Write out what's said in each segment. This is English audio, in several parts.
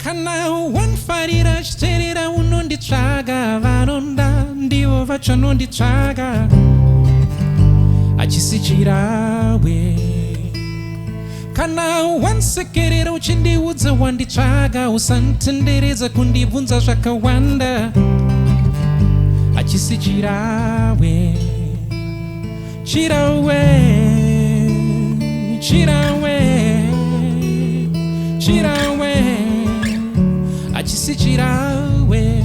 kana wanfarira chiterera unonditsvaga varonda ndivo vachanonditsvaga achisi Chirahwe kana wansekerera uchindiudza wanditsvaga usantenderedza kundibvunza zvakawanda achisi Chirahwe Chirahwe Chirahwe Chirahwe achisi Chirahwe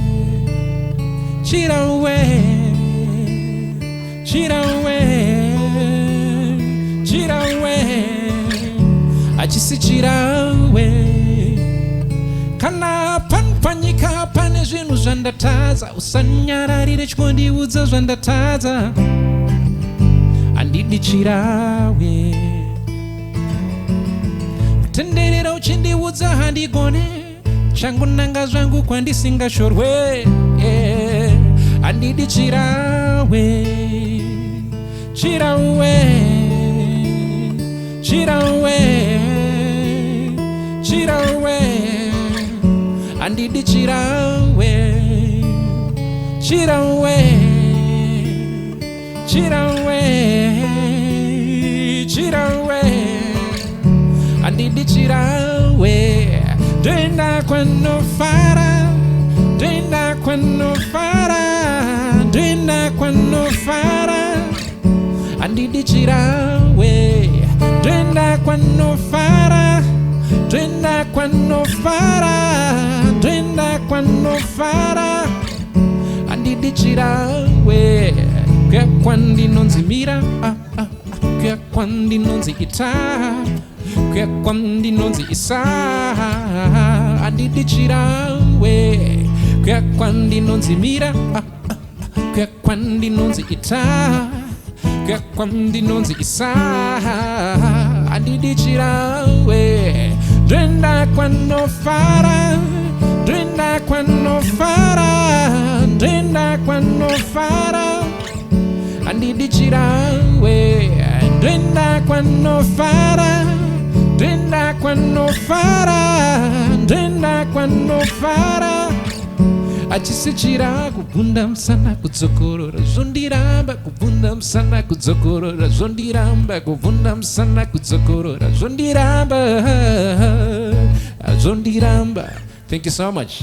Chirahwe Chirahwe Chirahwe achisi Chirahwe kana panyika pane zvinhu zvandatadza usanyararire chikondiudza zvandatadza handidi Chirahwe kutenderera uchindiudza handigone changu nanga zvangu kwandisingashorwe handidi Chirahwe Chirahwe Chirahwe Chirahwe handidi Chirahwe Chirahwe Chirahwe Chirahwe handidi Chirahwe Denda kwanofara Denda kwanofara Denda kwanofara handidi Chirahwe Denda kwanofara Denda kwanofara Denda kwanofara handidi Chirahwe Kya kwandinonzimira Kya kwandinonziita Kya kwandinonziisa handidi Chirahwe Kya kwandinonzimira Kya kwandinonziita Kya kwandinonziisa handidi Chirahwe Denda kwanofara Denda kwanofara Denda kwanofara handidi Chirahwe Denda kwanofara Denda kwanofara Denda kwanofara achisi Chirahwe kubunda msana kudzokorora zvondiramba kubunda msana kudzokorora zvondiramba kubunda msana kudzokorora zvondiramba zvondiramba. Thank you so much.